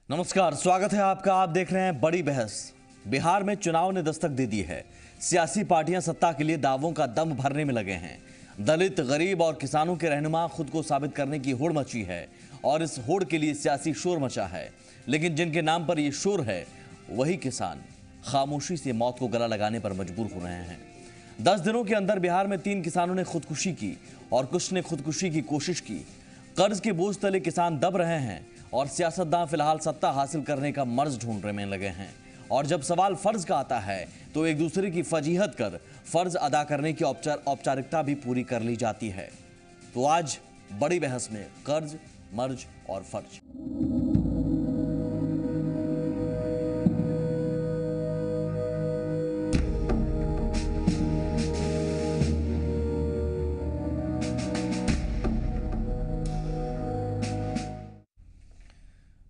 नमस्कार, स्वागत है आपका। आप देख रहे हैं बड़ी बहस। बिहार में चुनाव ने दस्तक दे दी है। सियासी पार्टियां सत्ता के लिए दावों का दम भरने में लगे हैं। दलित, गरीब और किसानों के रहनुमा खुद को साबित करने की होड़ मची है और इस होड़ के लिए सियासी शोर मचा है। लेकिन जिनके नाम पर यह शोर है, वही किसान खामोशी से मौत को गला लगाने पर मजबूर हो रहे हैं। 10 दिनों के अंदर बिहार में 3 किसानों ने खुदकुशी की और कुछ ने खुदकुशी की कोशिश की। कर्ज के बोझ तले किसान दब रहे हैं और सियासतदान फिलहाल सत्ता हासिल करने का मर्ज ढूंढने में लगे हैं। और जब सवाल फर्ज का आता है तो एक दूसरे की फजीहत कर फर्ज अदा करने की औपचारिकता भी पूरी कर ली जाती है। तो आज बड़ी बहस में कर्ज, मर्ज और फर्ज।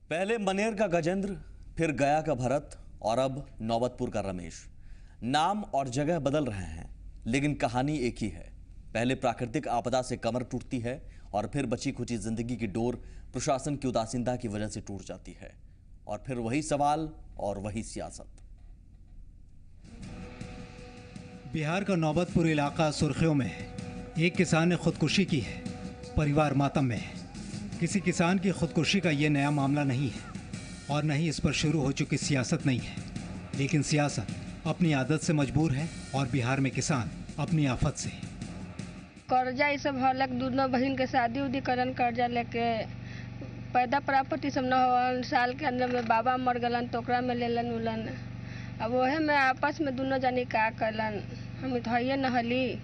पहले मनेर का गजेंद्र, फिर गया का भरत और अब नौबतपुर का रमेश। नाम और जगह बदल रहे हैं लेकिन कहानी एक ही है। पहले प्राकृतिक आपदा से कमर टूटती है और फिर बची खुची जिंदगी की डोर प्रशासन की उदासीनता की वजह से टूट जाती है। और फिर वही सवाल और वही सियासत। बिहार का नौबतपुर इलाका सुर्खियों में है। एक किसान ने खुदकुशी की है, परिवार मातम में है। किसी किसान की खुदकुशी का ये नया मामला नहीं है और न ही इस पर शुरू हो चुकी सियासत नहीं है। लेकिन सियासत अपनी आदत से मजबूर है और बिहार में किसान अपनी आफत से। कर्जा ये सब हलक, दोनों बहन के शादी उदी करन, कर्जा लेके पैदा प्राप्ति सब न हो। साल के अंदर में बाबा मर गलन तो ओकरा में लेलन उलन। अब वहे में आपस में दोनों जानी का कलन। हम तो है न हली।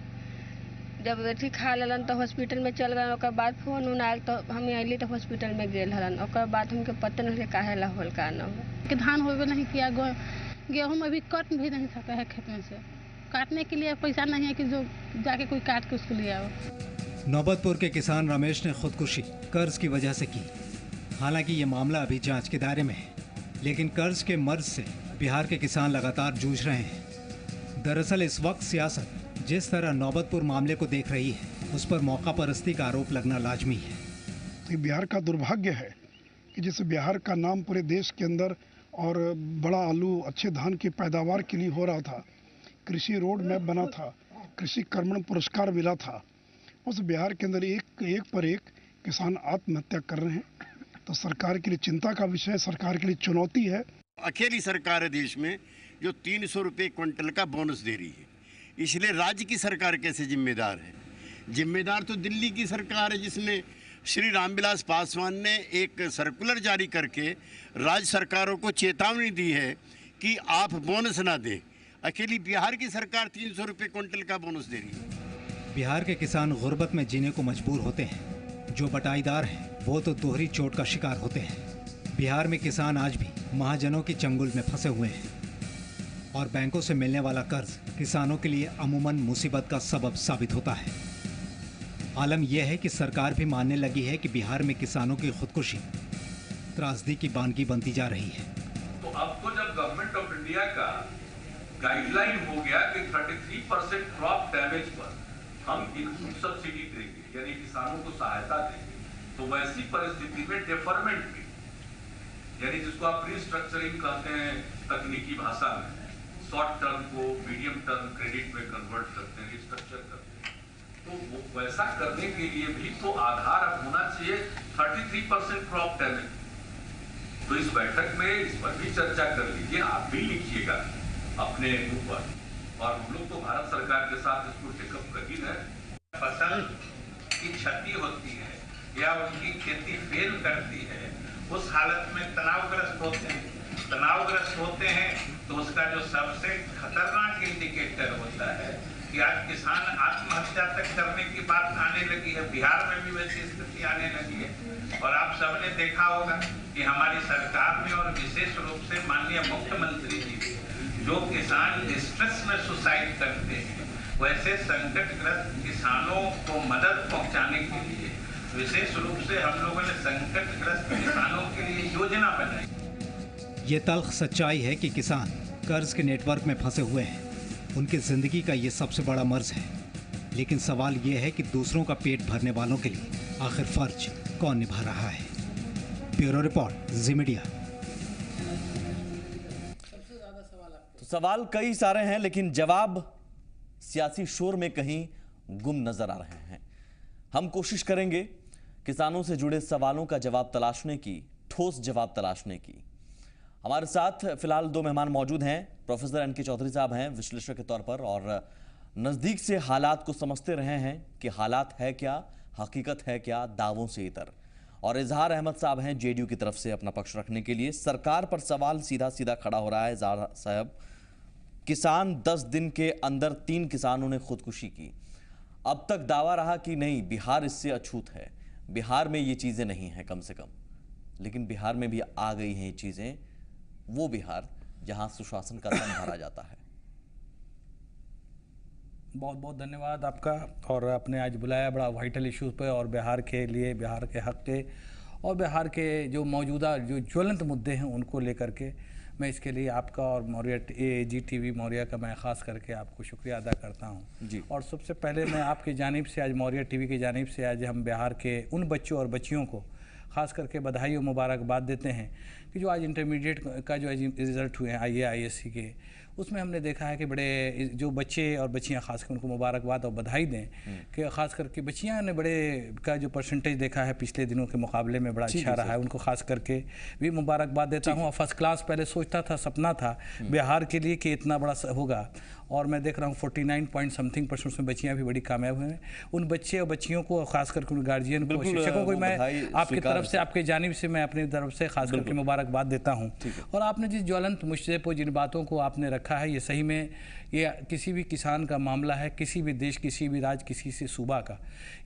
जब अथी खा लेलन तो हॉस्पिटल में चल गए। ओकर बाद फोन उन आयल तो हम अली तो हॉस्पिटल में गेल हलन। ओकर बाद हमके पता नहीं काहे ला होल का न कि धान होवे नहीं किया, गेहूँ अभी कट भी नहीं सकता है खेत में से। काटने के लिए पैसा नहीं है कि जो जाके कोई काट के उसको ले आओ। नौबतपुर के किसान रमेश ने खुदकुशी कर्ज की वजह से की। हालांकि ये मामला अभी जांच के दायरे में है, लेकिन कर्ज के मर्ज से बिहार के किसान लगातार जूझ रहे हैं। दरअसल इस वक्त सियासत जिस तरह नौबतपुर मामले को देख रही है, उस पर मौका परस्ती का आरोप लगना लाजमी है। तो बिहार का दुर्भाग्य है कि जैसे बिहार का नाम पूरे देश के अंदर और बड़ा आलू, अच्छे धान की पैदावार के लिए हो रहा था, कृषि रोड मैप बना था, कृषि कर्मण पुरस्कार मिला था, उस बिहार के अंदर एक पर एक किसान आत्महत्या कर रहे हैं। तो सरकार के लिए चिंता का विषय, सरकार के लिए चुनौती है। अकेली सरकार है देश में जो 300 रुपये क्विंटल का बोनस दे रही है। इसलिए राज्य की सरकार कैसे जिम्मेदार है? जिम्मेदार तो दिल्ली की सरकार है, जिसने श्री रामविलास पासवान ने एक सर्कुलर जारी करके राज्य सरकारों को चेतावनी दी है कि आप बोनस ना दें। अकेली बिहार की सरकार 300 रुपये क्विंटल का बोनस दे रही है। बिहार के किसान गुर्बत में जीने को मजबूर होते हैं। जो बटाईदार हैं वो तो दोहरी चोट का शिकार होते हैं। बिहार में किसान आज भी महाजनों की चंगुल में फंसे हुए हैं और बैंकों से मिलने वाला कर्ज किसानों के लिए अमूमन मुसीबत का सबब साबित होता है। आलम यह है कि सरकार भी मानने लगी है कि बिहार में किसानों की खुदकुशी त्रासदी की बानगी बनती जा रही है। तो अब तो जब गवर्नमेंट ऑफ इंडिया का गाइडलाइन हो गया कि 33% क्रॉप डैमेज पर हम इनपुट सब्सिडी देंगे, यानी किसानों को सहायता देंगे, तो वैसी परिस्थिति में डेफरमेंट भी, यानी जिसको आप रिस्ट्रक्चरिंग कहते हैं तकनीकी भाषा में, शॉर्ट टर्म को मीडियम टर्म क्रेडिट में कन्वर्ट करते हैं, रिस्ट्रक्चर करते हैं। तो वो वैसा करने के लिए भी तो आधार अब होना चाहिए 33% क्रॉप डैमेज। तो इस बैठक में इस पर भी चर्चा कर लीजिए, आप भी लिखिएगा अपने ऊपर। और हम लोग तो भारत सरकार के साथ इसको टेकअप कर ही रहे। फसल की क्षति होती है या उनकी खेती फेल करती है, उस हालत में तनावग्रस्त होते हैं तो उसका जो सबसे खतरनाक इंडिकेटर होता है कि आज किसान आत्महत्या तक करने की बात आने लगी है। बिहार में भी वैसी स्थिति आने लगी है। और आप सबने देखा होगा कि हमारी सरकार ने और विशेष रूप से माननीय मुख्यमंत्री जी, जो किसान डिस्ट्रेस में सुसाइड करते हैं, वैसे संकटग्रस्त किसानों को मदद पहुंचाने के लिए विशेष रूप से हम लोगों ने संकटग्रस्त किसानों के लिए योजना बनाई। ये तल्ख सच्चाई है कि किसान कर्ज के नेटवर्क में फंसे हुए हैं। उनकी जिंदगी का ये सबसे बड़ा मर्ज है। लेकिन सवाल ये है कि दूसरों का पेट भरने वालों के लिए आखिर फर्ज कौन निभा रहा है? ब्यूरो रिपोर्ट, जी मीडिया। तो सवाल कई सारे हैं, लेकिन जवाब सियासी शोर में कहीं गुम नजर आ रहे हैं। हम कोशिश करेंगे किसानों से जुड़े सवालों का जवाब तलाशने की, ठोस जवाब तलाशने की। हमारे साथ फिलहाल दो मेहमान मौजूद हैं। प्रोफेसर एन के चौधरी साहब हैं विश्लेषक के तौर पर, और नज़दीक से हालात को समझते रहे हैं कि हालात है क्या, हकीकत है क्या, दावों से इतर। और इजहार अहमद साहब हैं जेडीयू की तरफ से अपना पक्ष रखने के लिए। सरकार पर सवाल सीधा सीधा खड़ा हो रहा है। इजहार साहब, किसान 10 दिन के अंदर 3 किसानों ने खुदकुशी की। अब तक दावा रहा कि नहीं, बिहार इससे अछूत है, बिहार में ये चीज़ें नहीं हैं कम से कम, लेकिन बिहार में भी आ गई हैं ये चीज़ें, वो बिहार जहां सुशासन का दम भरा जाता है। बहुत बहुत धन्यवाद आपका, और आपने आज बुलाया बड़ा वाइटल इश्यूज पे, और बिहार के लिए, बिहार के हक के, और बिहार के जो मौजूदा जो ज्वलंत मुद्दे हैं उनको लेकर के मैं इसके लिए आपका और मौर्य AGTV मौर्य का मैं ख़ास करके आपको शुक्रिया अदा करता हूं जी। और सबसे पहले मैं आपकी जानिब से, आज मौर्य TV की जानिब से आज हम बिहार के उन बच्चों और बच्चियों को ख़ास करके बधाई और मुबारकबाद देते हैं कि जो आज इंटरमीडिएट का जो रिज़ल्ट हुए हैं IASC के, उसमें हमने देखा है कि बड़े जो बच्चे और बच्चियां खास कर उनको मुबारकबाद और बधाई दें कि ख़ास करके बच्चियां ने बड़े का जो परसेंटेज देखा है पिछले दिनों के मुकाबले में बड़ा अच्छा रहा है, उनको खास करके भी मुबारकबाद देता हूं। और फर्स्ट क्लास पहले सोचता था, सपना था बिहार के लिए कि इतना बड़ा होगा, और मैं देख रहा हूँ 49.something% उसमें बच्चियाँ भी बड़ी कामयाब हुए हैं। उन बच्चे और बच्चियों को, खास करके उन गार्जियन को, शिक्षकों को मैं आपकी तरफ से, आपके जानिब से मैं अपनी तरफ से खास करके मुबारकबाद देता हूँ। और आपने जिस ज्वलंत मुद्दे पर जिन बातों को आपने रखा है, ये सही में ये किसी भी किसान का मामला है, किसी भी देश, किसी भी राज्य, किसी से सूबा का।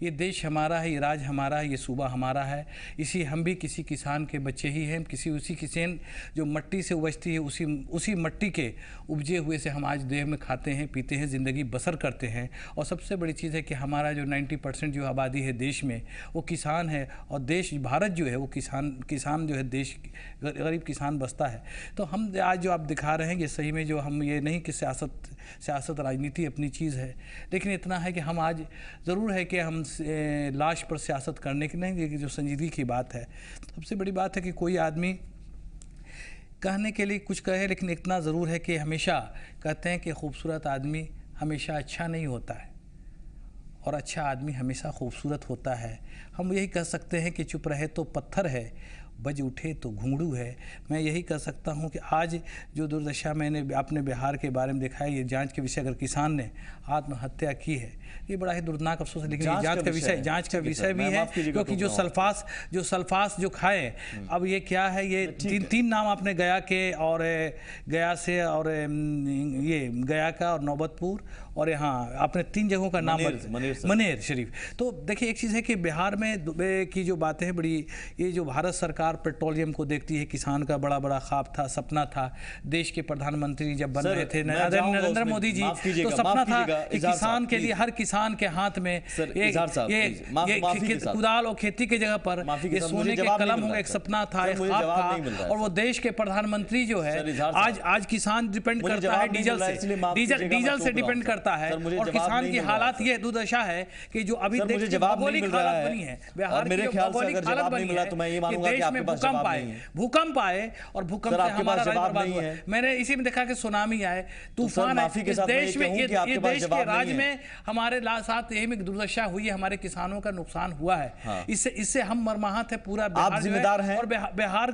ये देश हमारा है, ये राज्य हमारा है, ये सूबा हमारा है। इसी हम भी किसी किसान के बच्चे ही हैं, किसी उसी किसान जो मट्टी से उपजती है, उसी मट्टी के उपजे हुए से हम आज देह में खाते हैं, पीते हैं, ज़िंदगी बसर करते हैं। और सबसे बड़ी चीज़ है कि हमारा जो 90% जो आबादी है देश में, वो किसान है, और देश भारत जो है वो किसान जो है, देश गरीब किसान बसता है। तो हम आज जो आप दिखा रहे हैं, ये सही में जो हम, ये नहीं कि सियासत राजनीति अपनी चीज़ है, लेकिन इतना है कि हम आज ज़रूर है कि हम लाश पर सियासत करने की नहीं, जो संजीदगी की बात है। सबसे बड़ी बात है कि कोई आदमी कहने के लिए कुछ कहे, लेकिन इतना ज़रूर है कि हमेशा कहते हैं कि खूबसूरत आदमी हमेशा अच्छा नहीं होता है, और अच्छा आदमी हमेशा खूबसूरत होता है। हम यही कह सकते हैं कि चुप रहे तो पत्थर है, बज उठे तो घुंघरू है। मैं यही कह सकता हूं कि आज जो दुर्दशा मैंने अपने बिहार के बारे में देखा है, ये जांच के विषय, अगर किसान ने आत्महत्या की है, ये बड़ा ही दुर्दनाक अफसोस है। लेकिन जांच का विषय भी है, क्योंकि जो सल्फास जो खाए, अब ये क्या है, ये तीन नाम आपने गया के, और गया से, और ये गया का, और नौबतपुर, और यहाँ आपने 3 जगहों का नाम, मनेर शरीफ। तो देखिए, एक चीज़ है कि बिहार में की जो बातें हैं बड़ी, ये जो भारत सरकार पेट्रोलियम को देखती है, किसान का बड़ा बड़ा ख्वाब था, सपना था। देश के प्रधानमंत्री जब बन रहे थे नरेंद्र मोदी जी, तो सपना था कि किसान के लिए, हर किसान के हाथ में ये कुदाल और खेती की जगह पर ये सोने के कलम होगा, एक सपना था, एक ख्वाब था। और वो देश के प्रधानमंत्री जो है, आज किसान डिपेंड करता है डीजल से डिपेंड करता है, और किसान की हालात ये दुर्दशा है कि जो अभी भौगोलिक हालत बनी है, बिहार की भौगोलिक हालत बनी है कि देश में भूकंप आए, और भूकंप से हमारा राज्य बर्बाद हुआ। मैंने इसी में देखा कि सुनामी आए, तूफान आए, इस देश में, ये देश के राज्य में हमारे साथ यही में दुर्दशा हुई है, हमारे किसानों का नुकसान हुआ है। हाँ। इससे हम मरमाहत है, पूरा बिहार जिम्मेदार है, और बिहार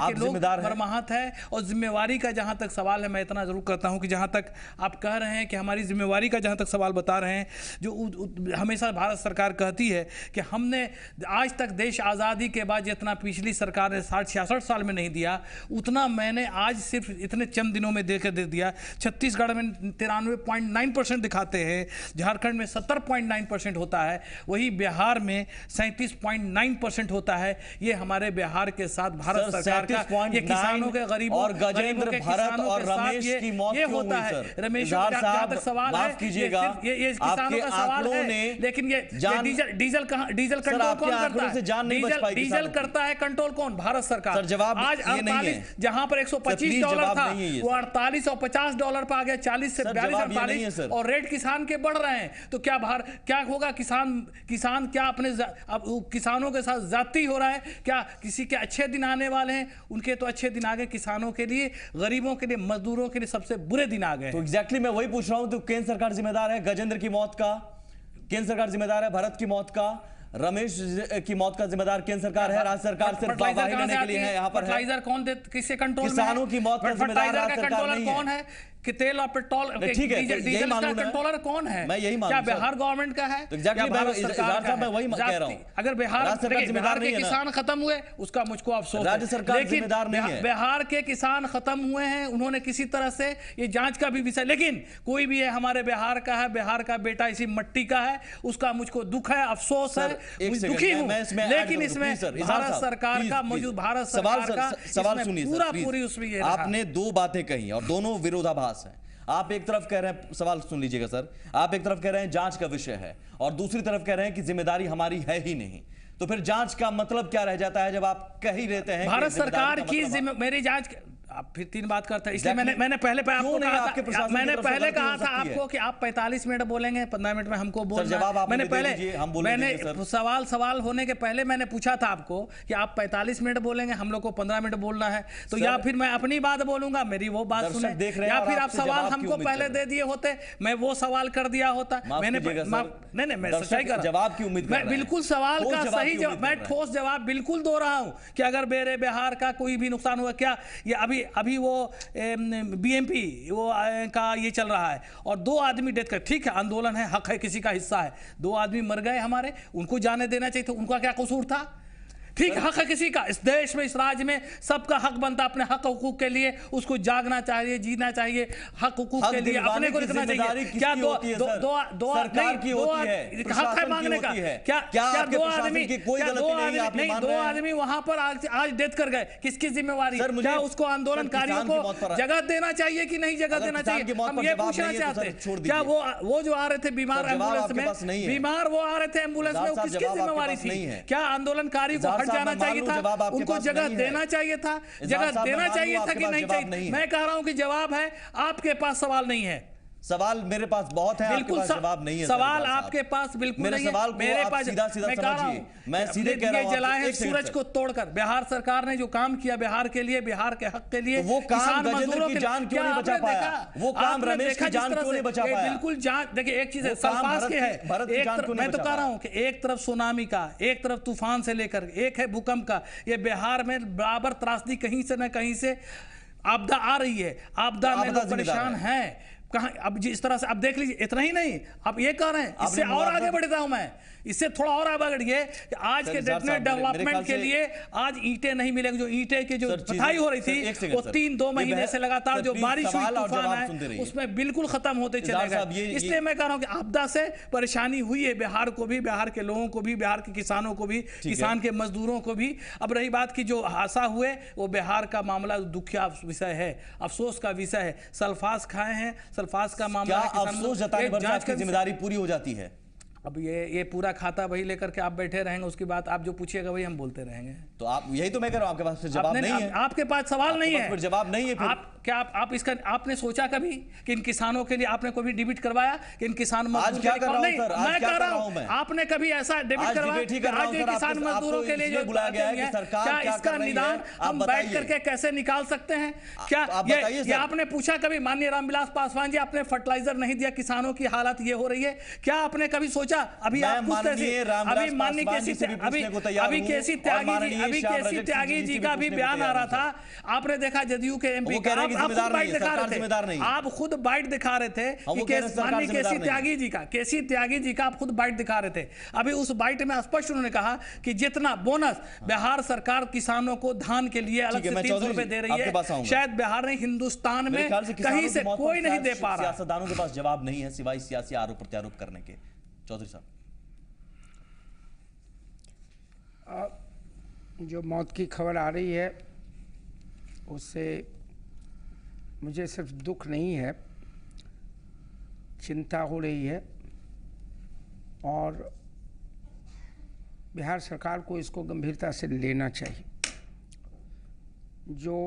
के लोग मरमाहत है। और जिम्मेवारी का जहां तक सवाल है, मैं इतना जरूर करता हूं कि जहां तक आप कह रहे हैं कि हमारी जिम्मेवारी का जहां तक सवाल बता रहे हैं, जो हमेशा भारत सरकार कहती है कि हमने आज तक देश आज़ादी के बाद जितना पिछली सरकार ने 60-66 साल में नहीं दिया, उतना मैंने आज सिर्फ इतने चंद दिनों में दे दिया। छत्तीसगढ़ में 93.9% दिखाते हैं, झारखंड में 70.9% होता है, वही बिहार में 37.9% होता है। ये हमारे बिहार के साथ भारत सरकार का, ये किसानों के, गरीबों और गजेंद्र भरत और रमेश की मौत क्यों हुई सर? रमेश जहां तक सवाल है, ये किसानों का सवाल है, लेकिन ये डीजल कंट्रोल कौन करता है? डीजल करता है कंट्रोल कौन? भारत सरकार। जवाब आज 48, जहां पर $125 था, वो $48 और $50 पर आ गया, 40 से 42 48, और रेट किसान के बढ़ बढ़ रहे हैं तो क्या होगा? किसान क्या अपने अब किसानों के साथ जाती हो रहा है क्या? किसी के अच्छे दिन आने वाले हैं? उनके तो अच्छे दिन आ गए, किसानों के लिए, गरीबों के लिए, मजदूरों के लिए सबसे बुरे दिन आ गए। तो एग्जैक्टली मैं वही पूछ रहा हूं, तो केंद्र सरकार जिम्मेदार है गजेंद्र की मौत का, केंद्र सरकार जिम्मेदार है भरत की मौत का, रमेश की मौत का जिम्मेदार केंद्र सरकार है, राज्य सरकार सिर्फ वाहवाही देने के लिए है। यहाँ पर फर्टिलाइजर कौन दे, किससे कंट्रोल में? किसानों की मौत का जिम्मेदार राज्य सरकार नहीं है। कौन है? कि तेल और पेट्रोल डीजल का कंट्रोलर कौन है? मैं यही क्या बिहार गवर्नमेंट का है? तो एग्जैक्टली मैं वही कह रहा हूं। अगर बिहार के किसान खत्म हुए उसका मुझको अफसोस है, राज्य सरकार जिम्मेदार नहीं है। बिहार के किसान खत्म हुए हैं, उन्होंने किसी तरह से, ये जांच का भी विषय, लेकिन कोई भी है हमारे बिहार का है, बिहार का बेटा इसी मट्टी का है, उसका मुझको दुख है, अफसोस है, दुखी हूं। लेकिन इसमें भारत सरकार का मौजूद, भारत सरकार का सवाल सुनिए पूरा पूरी उसमें ये आपने दो बातें कही और दोनों विरोधाभास है। आप एक तरफ कह रहे हैं, सवाल सुन लीजिएगा सर, आप एक तरफ कह रहे हैं जांच का विषय है और दूसरी तरफ कह रहे हैं कि जिम्मेदारी हमारी है ही नहीं। तो फिर जांच का मतलब क्या रह जाता है जब आप कह ही रहते हैं भारत सरकार की मेरी जांच? आप फिर तीन बात करते हैं, इसलिए मैंने पहले पे आपको कहा था, मैंने पहले कहा था आपको कि आप 45 मिनट बोलेंगे, 15 मिनट में हमको बोलना है। मैंने सवाल होने के पहले मैंने पूछा था आपको कि आप 45 मिनट बोलेंगे, हम लोग को 15 मिनट बोलना है, तो या फिर मैं अपनी बात बोलूंगा, मेरी वो बात सुने, या फिर आप सवाल हमको पहले दे दिए होते, मैं वो सवाल कर दिया होता। मैंने नहीं, मैं सच्चाई कर जवाब की उम्मीद, मैं बिल्कुल सवाल का सही जवाब, मैं ठोस जवाब बिल्कुल दे रहा हूं कि अगर मेरे बिहार का कोई भी नुकसान हुआ क्या, ये अभी वो बीएमपी वो का ये चल रहा है और 2 आदमी डेथ कर, ठीक है आंदोलन है, हक है, किसी का हिस्सा है, 2 आदमी मर गए हमारे, उनको जाने देना चाहिए था, उनका क्या कसूर था? ठीक, हक है किसी का, इस देश में, इस राज्य में सबका हक बनता अपने हक हुकूक के लिए, उसको जागना चाहिए, जीना चाहिए, हक हुकूक के लिए अपने को लिखना चाहिए। क्या दो हक है मांगने का? क्या 2 आदमी वहां पर आज डेथ कर गए, किसकी जिम्मेवारी? क्या उसको आंदोलनकारियों को जगह देना चाहिए कि नहीं जगह देना चाहिए? हम ये पूछना चाहते हैं। क्या वो जो आ रहे थे बीमार एम्बुलेंस में, बीमार वो आ रहे थे एम्बुलेंस में, किसकी जिम्मेवारी थी? क्या आंदोलनकारी को जाना चाहिए था? उनको जगह देना चाहिए था? जगह देना चाहिए था कि नहीं चाहिए? मैं कह रहा हूं कि जवाब है, आपके पास सवाल नहीं है। सवाल मेरे पास बहुत है, बिल्कुल आपके पास जवाब नहीं है। सवाल आपके पास बिल्कुल नहीं है। सवाल मेरे पास सीधा समझिए, मैं सीधे कह रहा हूं, जलाए हैं सूरज को तोड़कर। बिहार सरकार ने जो काम किया बिहार के लिए, बिहार के हक के लिए, वो काम गजेंद्र की जान क्यों नहीं बचा पाया? वो काम रमेश की जान क्यों नहीं बचा पाया? बिल्कुल जान, देखिए एक चीज है, सल्फास के है, मैं तो कह रहा हूं कि एक तरफ सुनामी का, एक तरफ तूफान से लेकर, एक है भूकंप का, ये बिहार में बराबर त्रासदी कहीं से न कहीं से आपदा आ रही है। आपदा में लोग परेशान हैं। कहाँ अब जिस तरह से आप देख लीजिए, इतना ही नहीं, आप ये कह रहे हैं, इससे और आगे बढ़ता हूं मैं, इससे थोड़ा और आगे बढ़िए कि आज के डेवलपमेंट के लिए आज ईंटें नहीं मिलेंगी। जो ईंटें की जो बधाई हो रही थी वो 3-2 महीने से लगातार जो बारिश हुई, तूफान है, उसमें बिल्कुल खत्म होते चले गए। इसलिए मैं कह रहा हूं कि आपदा से परेशानी हुई है बिहार को भी, बिहार के लोगों को भी, बिहार के किसानों को भी, किसान के मजदूरों को भी। अब रही बात की जो हादसा हुए, वो बिहार का मामला दुखिया विषय है, अफसोस का विषय है। सल्फास खाए हैं, सल्फास का मामला, अफसोस जताने पर जांच की जिम्मेदारी पूरी हो जाती है। अब ये पूरा खाता वही लेकर के आप बैठे रहेंगे, उसकी बात आप जो पूछिएगा वही हम बोलते रहेंगे। तो आप यही तो मैं कह रहा हूं, आपके पास जवाब नहीं है, आपके पास सवाल नहीं है, जवाब नहीं है। आप इसका आपने सोचा कभी कि इन किसानों के लिए आपने कोई डेबिट करवाया कि इन किसान मजदूर के लिए? नहीं, मैं कह रहा हूं आपने कभी ऐसा डेबिट करवाया? आज के किसान मजदूरों के लिए जो बुलाया गया है, क्या इसका निदान हम बैठ करके कैसे निकाल सकते हैं? क्या ये आपने पूछा कभी? माननीय रामविलास पासवान जी, आपने फर्टिलाइजर नहीं दिया, किसानों की हालत ये हो रही है, क्या आपने कभी सोचा? अभी आप अभी माननीय केसी त्यागी जी का भी बयान आ रहा था, आपने देखा जदयू के एमपी का, आप खुद बाइट दिखा रहे थे कि माननीय केसी त्यागी जी का आप खुद बाइट दिखा रहे थे। अभी उस बाइट में स्पष्ट उन्होंने कहा कि जितना बोनस बिहार सरकार किसानों को धान के लिए अलग से 300 रुपए दे रही है, शायद बिहार नहीं हिंदुस्तान में कहीं से कोई नहीं दे पा रहा। सियासतदानों के पास जवाब नहीं है सिवाय सियासी आरोप प्रत्यारोप करने के। चौधरी साहब, जो मौत की खबर आ रही है उससे मुझे सिर्फ दुख नहीं है, चिंता हो रही है और बिहार सरकार को इसको गंभीरता से लेना चाहिए। जो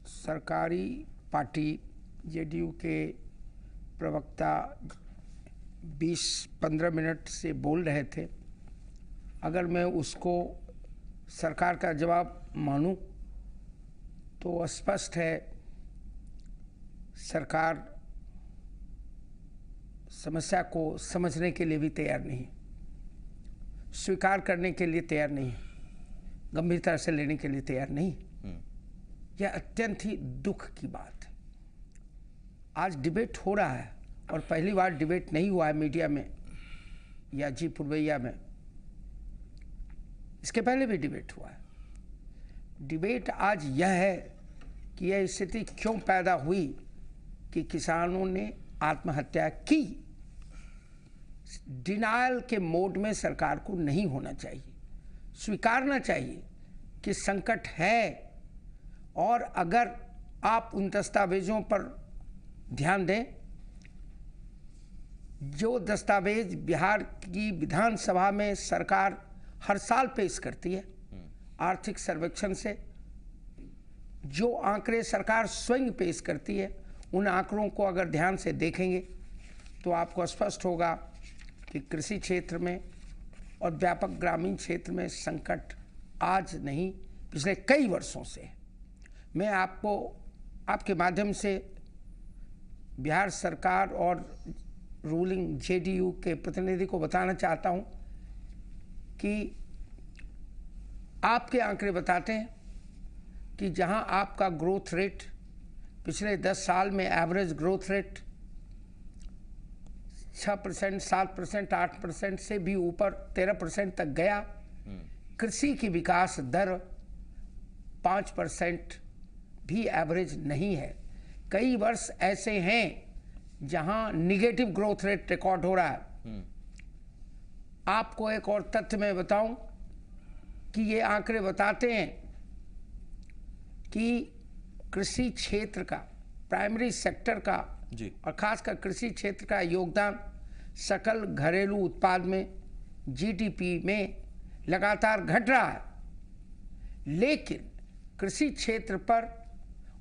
सरकारी पार्टी जेडीयू के प्रवक्ता 20-15 मिनट से बोल रहे थे, अगर मैं उसको सरकार का जवाब मानूं तो स्पष्ट है सरकार समस्या को समझने के लिए भी तैयार नहीं, स्वीकार करने के लिए तैयार नहीं, गंभीरता से लेने के लिए तैयार नहीं। यह अत्यंत ही दुख की बात है। आज डिबेट हो रहा है और पहली बार डिबेट नहीं हुआ है मीडिया में या जी पुरवैया में, इसके पहले भी डिबेट हुआ है। डिबेट आज यह है कि यह स्थिति क्यों पैदा हुई कि किसानों ने आत्महत्या की। डिनायल के मोड में सरकार को नहीं होना चाहिए, स्वीकारना चाहिए कि संकट है, और अगर आप उन दस्तावेजों पर ध्यान दें जो दस्तावेज बिहार की विधानसभा में सरकार हर साल पेश करती है, आर्थिक सर्वेक्षण से जो आंकड़े सरकार स्वयं पेश करती है, उन आंकड़ों को अगर ध्यान से देखेंगे तो आपको स्पष्ट होगा कि कृषि क्षेत्र में और व्यापक ग्रामीण क्षेत्र में संकट आज नहीं पिछले कई वर्षों से है। मैं आपको आपके माध्यम से बिहार सरकार और रूलिंग जेडीयू के प्रतिनिधि को बताना चाहता हूं कि आपके आंकड़े बताते हैं कि जहां आपका ग्रोथ रेट पिछले 10 साल में एवरेज ग्रोथ रेट 6%, 7%, 8% से भी ऊपर 13% तक गया, कृषि की विकास दर 5% भी एवरेज नहीं है। कई वर्ष ऐसे हैं जहां निगेटिव ग्रोथ रेट रिकॉर्ड हो रहा है। आपको एक और तथ्य मैं बताऊं कि ये आंकड़े बताते हैं कि कृषि क्षेत्र का, प्राइमरी सेक्टर का जी। और खासकर कृषि क्षेत्र का योगदान सकल घरेलू उत्पाद में, जीडीपी में लगातार घट रहा है, लेकिन कृषि क्षेत्र पर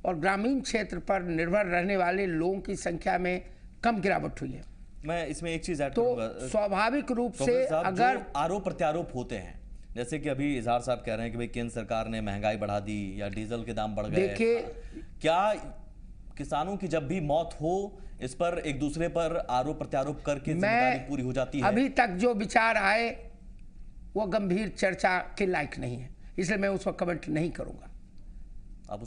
और ग्रामीण क्षेत्र पर निर्भर रहने वाले लोगों की संख्या में कम गिरावट हुई है। मैं इसमें एक चीज ऐड तो करूंगा। स्वाभाविक रूप से अगर आरोप प्रत्यारोप होते हैं, जैसे कि अभी इजहार साहब कह रहे हैं कि भाई केंद्र सरकार ने महंगाई बढ़ा दी या डीजल के दाम बढ़ गए, देखिए, क्या किसानों की जब भी मौत हो इस पर एक दूसरे पर आरोप प्रत्यारोप करके जिम्मेदारी पूरी हो जाती है? अभी तक जो विचार आए वो गंभीर चर्चा के लायक नहीं है, इसलिए मैं उस पर कमेंट नहीं करूंगा।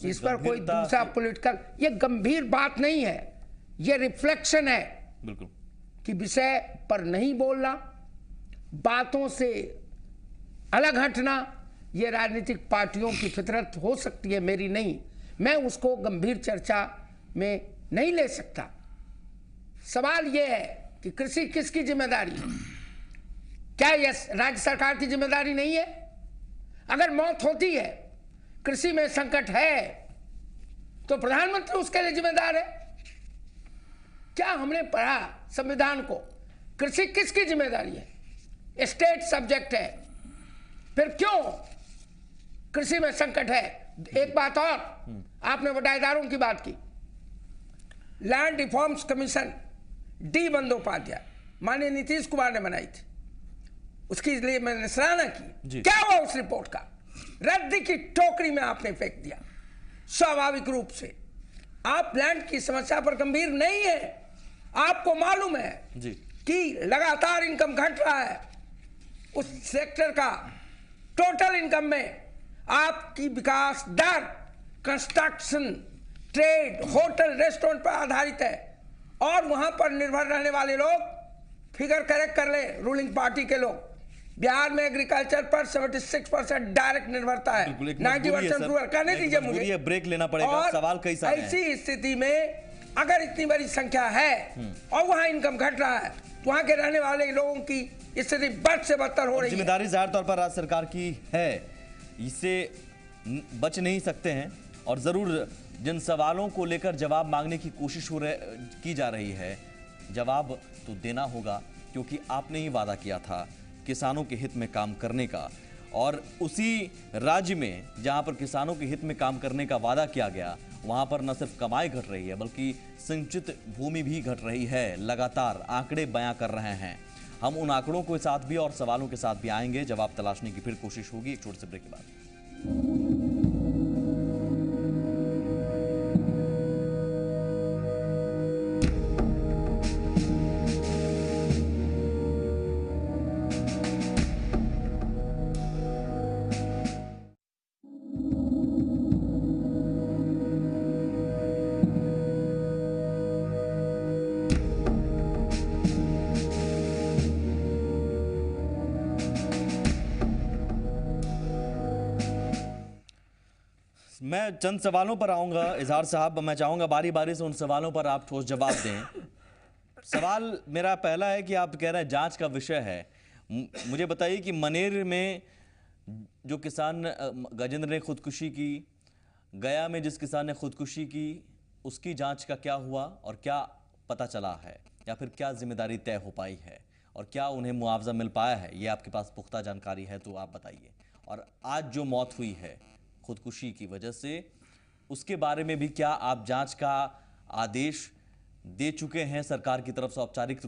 इस पर कोई दूसरा पॉलिटिकल, ये गंभीर बात नहीं है, ये रिफ्लेक्शन है बिल्कुल कि विषय पर नहीं बोलना, बातों से अलग हटना, ये राजनीतिक पार्टियों की फितरत हो सकती है, मेरी नहीं। मैं उसको गंभीर चर्चा में नहीं ले सकता। सवाल यह है कि कृषि किसकी जिम्मेदारी है? क्या यह राज्य सरकार की जिम्मेदारी नहीं है? अगर मौत होती है, कृषि में संकट है, तो प्रधानमंत्री उसके लिए जिम्मेदार है। क्या हमने पढ़ा संविधान को? कृषि किसकी जिम्मेदारी है? स्टेट सब्जेक्ट है, फिर क्यों कृषि में संकट है? एक बात और, आपने बटाईदारों की बात की, land reforms commission D Bandyopadhyay माननीय नीतीश कुमार ने बनाई थी, उसकी लिए मैंने सराहना की। क्या हुआ उस रिपोर्ट का? रद्दी की टोकरी में आपने फेंक दिया। स्वाभाविक रूप से आप लैंड की समस्या पर गंभीर नहीं है। आपको मालूम है जी कि लगातार इनकम घट रहा है, उस सेक्टर का टोटल इनकम में आपकी विकास दर कंस्ट्रक्शन, ट्रेड, होटल, रेस्टोरेंट पर आधारित है, और वहां पर निर्भर रहने वाले लोग, फिगर करेक्ट कर ले रूलिंग पार्टी के लोग, बिहार में एग्रीकल्चर पर 76% डायरेक्ट निर्भरता है, 90% रूरल। करने दीजिए मुझे, ब्रेक लेना पड़ेगा, सवाल कई सारे हैं। ऐसी स्थिति में अगर इतनी बड़ी संख्या है और वहां इनकम घट रहा है, तो वहां के रहने वाले लोगों की स्थिति बद से बदतर हो रही है। जिम्मेदारी जाहिर तौर पर राज्य सरकार की है, इससे बच नहीं सकते हैं, और जरूर जिन सवालों को लेकर जवाब मांगने की कोशिश की जा रही है, जवाब तो देना होगा, क्योंकि आपने ही वादा किया था किसानों के हित में काम करने का। और उसी राज्य में जहां पर किसानों के हित में काम करने का वादा किया गया, वहां पर न सिर्फ कमाई घट रही है बल्कि सिंचित भूमि भी घट रही है। लगातार आंकड़े बयां कर रहे हैं। हम उन आंकड़ों के साथ भी और सवालों के साथ भी आएंगे। जवाब तलाशने की फिर कोशिश होगी एक छोटे से ब्रेक के बाद। मैं चंद सवालों पर आऊंगा इजहार साहब। मैं चाहूंगा बारी बारी से उन सवालों पर आप ठोस जवाब दें। सवाल मेरा पहला है कि आप कह रहे हैं जांच का विषय है। मुझे बताइए कि मनेर में जो किसान गजेंद्र ने खुदकुशी की, गया में जिस किसान ने खुदकुशी की, उसकी जांच का क्या हुआ और क्या पता चला है, या फिर क्या जिम्मेदारी तय हो पाई है और क्या उन्हें मुआवजा मिल पाया है? ये आपके पास पुख्ता जानकारी है तो आप बताइए। और आज जो मौत हुई है खुदकुशी की वजह से, उसके बारे में भी क्या आप जांच का आदेश दे चुके हैं सरकार की तरफ से औपचारिक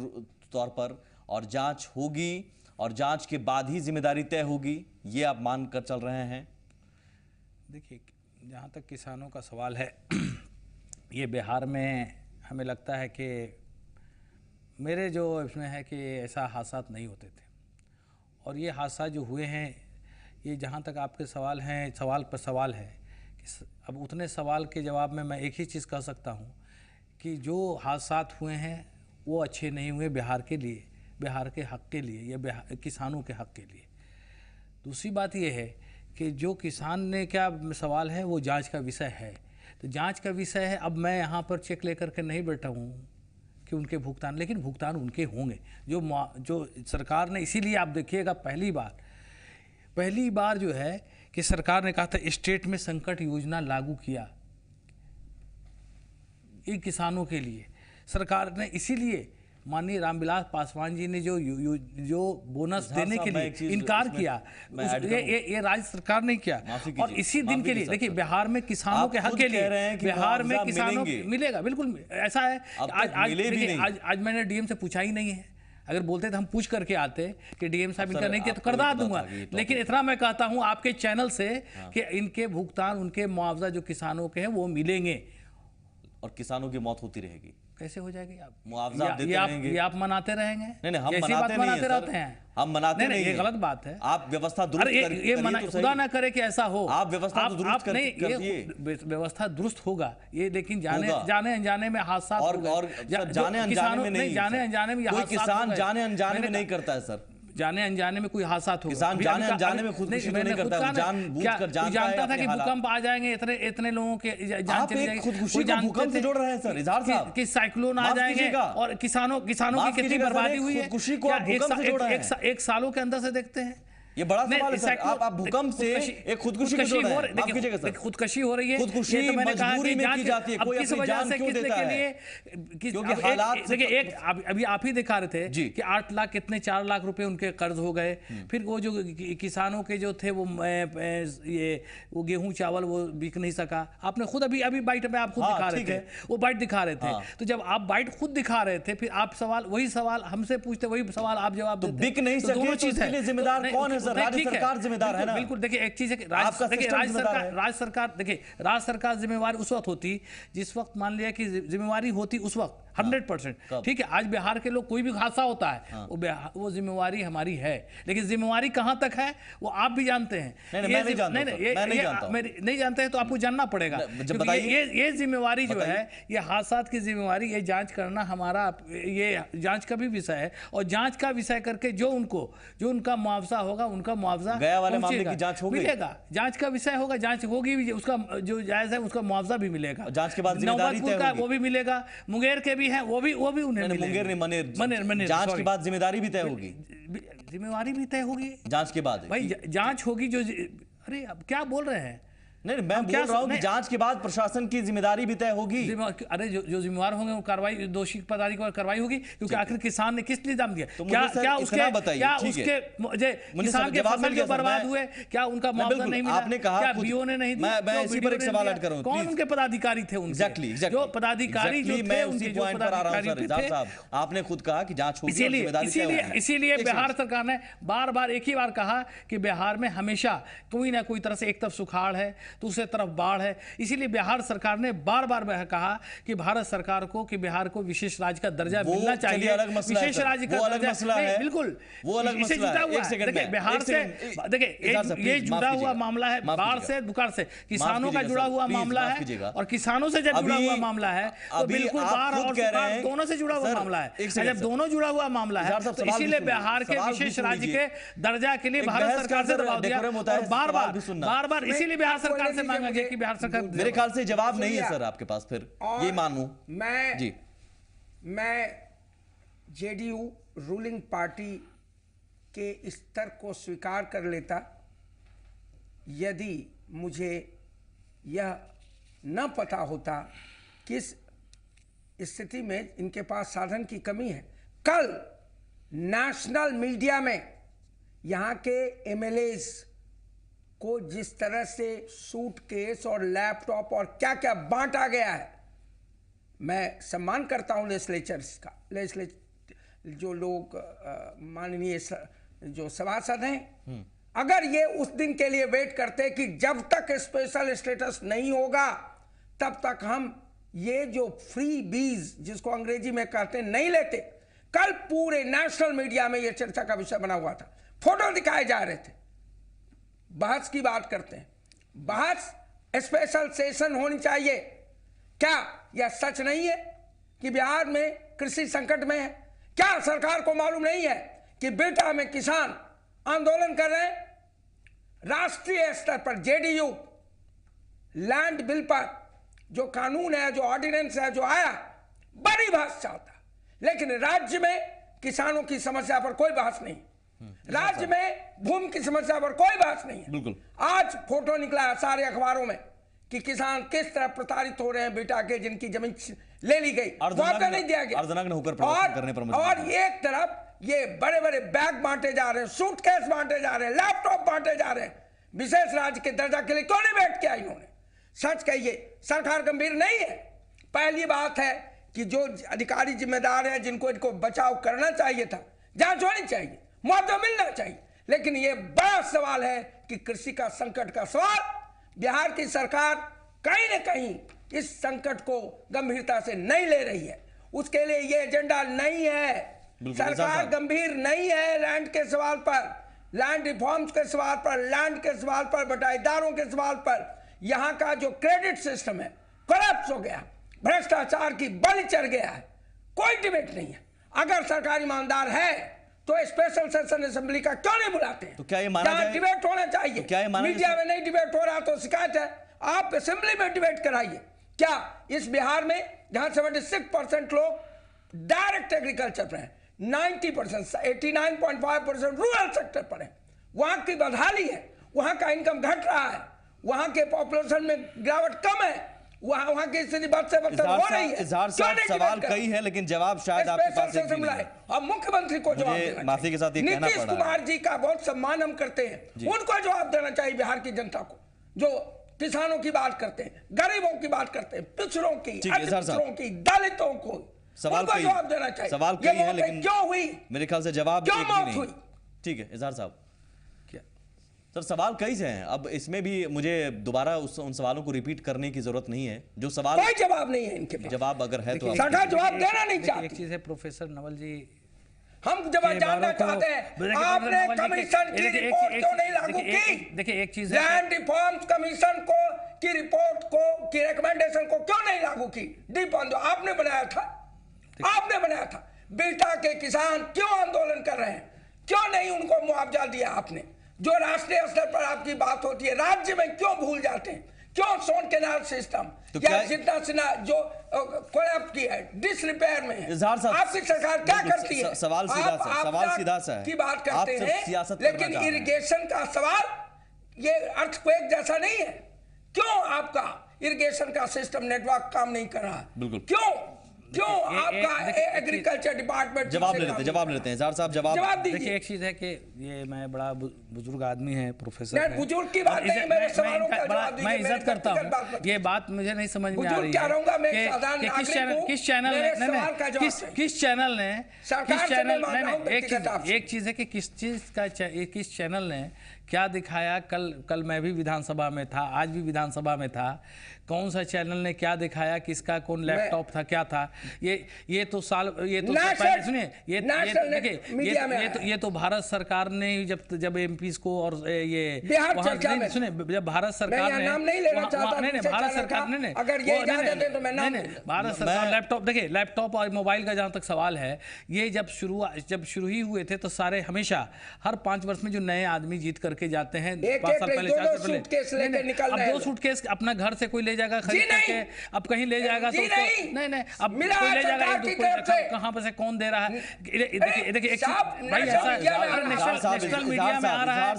तौर पर, और जांच होगी और जांच के बाद ही जिम्मेदारी तय होगी, ये आप मान कर चल रहे हैं? देखिए, जहाँ तक किसानों का सवाल है, ये बिहार में हमें लगता है कि मेरे जो इसमें है कि ऐसा हादसा नहीं होते थे, और ये हादसा जो हुए हैं, ये जहाँ तक आपके सवाल हैं, सवाल पर सवाल है कि अब उतने सवाल के जवाब में मैं एक ही चीज़ कह सकता हूँ कि जो हादसा हुए हैं वो अच्छे नहीं हुए बिहार के लिए, बिहार के हक़ के लिए, या किसानों के हक़ के लिए। दूसरी बात ये है कि जो किसान ने क्या सवाल है वो जांच का विषय है, तो जांच का विषय है। अब मैं यहाँ पर चेक लेकर के नहीं बैठा हूँ कि उनके भुगतान, लेकिन भुगतान उनके होंगे जो सरकार ने, इसीलिए आप देखिएगा पहली बार जो है कि सरकार ने कहा था स्टेट में संकट योजना लागू किया ये किसानों के लिए। सरकार ने इसीलिए माननीय रामविलास पासवान जी ने जो बोनस देने के लिए इनकार किया, ये राज्य सरकार ने किया। और इसी दिन के लिए देखिए, बिहार में किसानों के हक के लिए, बिहार में किसानों मिलेगा, बिल्कुल ऐसा है। आज मैंने डीएम से पूछा ही नहीं है। अगर बोलते तो हम पूछ करके आते कि डीएम साहब इनका नहीं किया तो करवा दूंगा, लेकिन इतना मैं कहता हूं आपके चैनल से कि इनके भुगतान, उनके मुआवजा जो किसानों के हैं वो मिलेंगे। और किसानों की मौत होती रहेगी, कैसे हो जाएगी? आप मुआवजा देते रहेंगे? ये आप मनाते रहेंगे? नहीं, हम मनाते रहते हैं। हम मनाते नहीं, ये गलत बात है। आप व्यवस्था दुरुस्त करिए तो खुदा ना करे कि ऐसा हो। आप व्यवस्था दुरुस्त करिए। व्यवस्था दुरुस्त होगा ये, लेकिन जाने अनजाने में हादसा, और जाने अनजाने में नहीं, जाने अनजाने में कोई किसान जाने अनजाने में नहीं करता है सर। जाने अनजाने में कोई हादसा होगा, किसान जाने अनजाने में खुदकुशी नहीं करता है, जानबूझकर जानता था कि भूकंप आ जाएंगे, इतने लोगों के जान चली जाएगी। खुदकुशी को भूकंप से जोड़ रहे हैं सर इजहार साहब, कि साइक्लोन आ जाएंगे और किसानों की कितनी बर्बादी हुई है। खुदकुशी को भूकंप से जोड़ रहे हैं। एक सालों के अंदर से देखते हैं, ये बड़ा सवाल है सर। आप भूकंप से एक खुदकुशी को जोड़ रहे हैं। माफ कीजिएगा सर, खुदकुशी हो रही है, खुदकुशी मजबूरी में की जाती है। कोई अपनी जान क्यों देता है? क्योंकि हालात, देखिए, एक अभी आप ही दिखा रहे थे कि 8 लाख कितने 4 लाख रुपए उनके कर्ज हो गए। फिर वो जो किसानों के जो थे वो गेहूं चावल वो बिक नहीं सका। आपने खुद अभी बाइट में आप खुद दिखा रहे थे, वो बाइट दिखा रहे थे। तो जब आप बाइट खुद दिखा रहे थे, फिर आप वही सवाल हमसे पूछते, वही सवाल आप जवाब देते। बिक नहीं सके, दोनों चीज है। जिम्मेदार कौन है? राज्य सरकार जिम्मेदार है ना। बिल्कुल, देखिए एक चीज है कि राज्य सरकार जिम्मेवार उस वक्त होती जिस वक्त मान लिया कि जिम्मेवारी होती उस वक्त 100%। ठीक है, आज बिहार के लोग कोई भी हादसा होता है वो जिम्मेवारी हमारी है, लेकिन जिम्मेवारी कहां तक है वो आप भी जानते हैं। नहीं जानते हैं तो आपको जानना पड़ेगा। ये जिम्मेवारी जो है, ये हादसा की जिम्मेवारी, ये जांच करना हमारा, ये जांच का भी विषय है। और जांच का विषय करके जो उनका मुआवजा होगा, उनका मुआवजा गया वाले मामले की जांच होगी, मिलेगा। जांच का विषय होगा, जांच होगी भी, उसका जो जायज है उसका मुआवजा भी मिलेगा। जांच के बाद जिम्मेदारी तय होगी, वो भी मिलेगा। मुंगेर के भी हैं, वो भी उन्हें मुंगेर नहीं, मनेर। जांच के बाद जिम्मेदारी भी तय होगी, जिम्मेवारी भी तय होगी। जांच के बाद भाई जांच होगी जो, अरे अब क्या बोल रहे हैं? नहीं, मैं बोल रहा हूं कि जांच के बाद प्रशासन की जिम्मेदारी भी तय होगी। अरे जो जिम्मेवार होंगे वो कार्रवाई, दोषी पदाधिकारी पर कार्रवाई होगी, क्योंकि आखिर किसान ने किस लिए दाम दिया? तो क्या उसके किसान के फसल जो बर्बाद हुए, क्या उनका मुआवजा नहीं मिला? आपने कहा, क्या बीओ ने नहीं दिया? मैं इसी पर एक सवाल ऐड करूं, कौन उनके पदाधिकारी थे? उनके जो पदाधिकारी जो थे, उनके जो पदाधिकारी थे, आपने खुद कहा कि जांच होगी, इसीलिए बिहार सरकार ने बार बार एक ही बार कहा कि बिहार में हमेशा कोई ना कोई तरह से एक तरफ सुखाड़ है, दूसरे तरफ बाढ़ है। इसीलिए बिहार सरकार ने बार बार कहा कि भारत सरकार को कि बिहार को विशेष राज्य का दर्जा मिलना चाहिए। अलग मसला विशेष राज्य का दर्जा है, बिल्कुल वो अलग मसला है। देखिए बिहार से, देखिए ये जुड़ा हुआ मामला है बाढ़ से, दुकान से, किसानों का जुड़ा हुआ मामला है, और किसानों से जब जुड़ा हुआ मामला है तो बिल्कुल बाढ़ और सुखाड़ दोनों से जुड़ा हुआ मामला है। जब दोनों जुड़ा हुआ मामला है तो इसीलिए बिहार के विशेष राज्य के दर्जा के लिए भारत सरकार से दबाव दिया, और बार बार इसीलिए बिहार सरकार से मांगा गया कि बिहार सरकार। मेरे ख्याल से जवाब नहीं है सर आपके पास, फिर ये मानूं मैं जेडीयू रूलिंग पार्टी के स्तर को स्वीकार कर लेता यदि मुझे यह न पता होता किस स्थिति में इनके पास साधन की कमी है। कल नेशनल मीडिया में यहाँ के एमएलएज को जिस तरह से सूटकेस और लैपटॉप और क्या क्या बांटा गया है, मैं सम्मान करता हूं लेजिस्लेचर्स का, जो लोग माननीय जो सभासद हैं, अगर ये उस दिन के लिए वेट करते कि जब तक स्पेशल स्टेटस नहीं होगा तब तक हम ये जो फ्री बीज जिसको अंग्रेजी में कहते हैं नहीं लेते। कल पूरे नेशनल मीडिया में ये चर्चा का विषय बना हुआ था, फोटो दिखाए जा रहे थे। बहस की बात करते हैं, बहस स्पेशल सेशन होनी चाहिए। क्या यह सच नहीं है कि बिहार में कृषि संकट में है? क्या सरकार को मालूम नहीं है कि बेटा में किसान आंदोलन कर रहे हैं? राष्ट्रीय स्तर पर जेडीयू लैंड बिल पर जो कानून है, जो ऑर्डिनेंस है, जो आया, बड़ी बहस चाहता, लेकिन राज्य में किसानों की समस्या पर कोई बहस नहीं, राज्य में भूमि की समस्या पर कोई बहस नहीं है। बिल्कुल। आज फोटो निकला है सारे अखबारों में कि किसान किस तरह प्रताड़ित हो रहे हैं, बेटा के जिनकी जमीन ले ली गई, मुआवजा नहीं दिया गया, और एक तरफ ये बड़े बड़े बैग बांटे जा रहे हैं, सूटकेस बांटे जा रहे हैं, लैपटॉप बांटे जा रहे हैं। विशेष राज्य के दर्जा के लिए क्यों नहीं बैठ किया इन्होंने? सच कहिए, सरकार गंभीर नहीं है। पहली बात है कि जो अधिकारी जिम्मेदार हैं, जिनको इनको बचाव करना चाहिए था, जांच होनी चाहिए, मुआवजा मिलना चाहिए। लेकिन ये बड़ा सवाल है कि कृषि का संकट का सवाल, बिहार की सरकार कहीं न कहीं इस संकट को गंभीरता से नहीं ले रही है, उसके लिए ये एजेंडा नहीं है। सरकार गंभीर नहीं है लैंड के सवाल पर, लैंड रिफॉर्म्स के सवाल पर, लैंड के सवाल पर, बटाईदारों के सवाल पर। यहाँ का जो क्रेडिट सिस्टम है कोलैप्स हो गया, भ्रष्टाचार की बलि चढ़ गया है, कोई डिबेट नहीं है। अगर सरकार ईमानदार है तो स्पेशल सेशन असेंबली का क्यों नहीं बुलाते हैं? तो क्या ये माना जाए डिबेट होना चाहिए? तो मीडिया में नहीं डिबेट हो रहा तो शिकायत है, आप असेंबली में डिबेट कराइए। क्या इस बिहार में जहां 76% लोग डायरेक्ट एग्रीकल्चर पर हैं, 90%, 89.5% रूरल सेक्टर पर है, वहां की बदहाली है, वहां का इनकम घट रहा है, वहां के पॉपुलेशन में गिरावट कम है, वहां की स्थिति बद से बदतर हो रही है। सवाल कई है लेकिन जवाब शायद आपके पास एक भी नहीं है। अब मुख्यमंत्री को जवाब देना, माफी के साथ ये कहना पड़ रहा है। नीतीश कुमार जी का बहुत सम्मान हम करते हैं, उनको जवाब देना चाहिए बिहार की जनता को, जो किसानों की बात करते हैं, गरीबों की बात करते हैं, पिछड़ों की, अतिपिछड़ों की, दलितों को सवाल जवाब देना चाहिए। सवाल कई है लेकिन क्यों हुई, मेरे ख्याल से जवाब क्यों एक भी मौत नहीं। हुई? ठीक है इजहार साहब, क्या सर सवाल कई से हैं, अब इसमें भी मुझे दोबारा उन सवालों को रिपीट करने की जरूरत नहीं है। जो सवाल कोई जवाब नहीं है इनके पास, जवाब अगर है तो सरकार जवाब देना नहीं चाहती। एक चीज है प्रोफेसर नवल जी, हम जब जानना चाहते हैं आपने कमीशन की रिपोर्ट क्यों नहीं लागू की? देखिए एक चीज, लैंड रिफॉर्म्स कमीशन को की रिपोर्ट को की रिकमेंडेशन को क्यों नहीं लागू की? डीपन आपने बनाया था, आपने बनाया था। बेटा के किसान क्यों आंदोलन कर रहे हैं, क्यों नहीं उनको मुआवजा दिया आपने? जो राष्ट्रीय स्तर पर आपकी बात होती है, राज्य में क्यों भूल जाते हैं? क्यों सोन कैनाल सिस्टम तो या जितना जो कोलैप्स की है, डिसरिपेयर में है, आपकी सरकार क्या करती है? सवाल सीधा सा है की बात करते हैं, लेकिन इरिगेशन का सवाल ये अर्थक्वेक जैसा नहीं है। इरिगेशन का सिस्टम नेटवर्क काम नहीं कर रहा। बिल्कुल। क्यों आपका एग्रीकल्चर डिपार्टमेंट जवाब लेते हैं जार साहब, जवाब दीजिए। देखिए, एक चीज है कि ये मैं बड़ा बुजुर्ग आदमी है, प्रोफेसर है, बुजुर्ग की बात नहीं, मेरे सवालों का जवाब दीजिए। मैं इज्जत करता हूँ, ये बात मुझे नहीं समझ में आ रही है कि किस चैनल ने एक चीज है कि किस चैनल ने क्या दिखाया। कल मैं भी विधानसभा में था, आज भी विधानसभा में था, कौन सा चैनल ने क्या दिखाया, किसका कौन लैपटॉप था, क्या था, ये तो सुनिए, ये तो भारत सरकार ने जब एमपीज को और ये सुने, जब भारत सरकार ने भारत सरकार लैपटॉप और मोबाइल का जहां तक सवाल है, ये जब शुरू ही हुए थे तो सारे हमेशा हर 5 वर्ष में जो नए आदमी जीत करके जाते हैं, 5 साल पहले 4 साल पहले, अब 2 सूटकेस अपना घर से कोई ले जाएगा खरीद करके, अब कहीं ले जाएगा तो नहीं अब कोई ले जाएगा, कहां पर से कौन दे रहा है। देखिए एक भाई ऐसा नेशनल मीडिया में आ रहा है,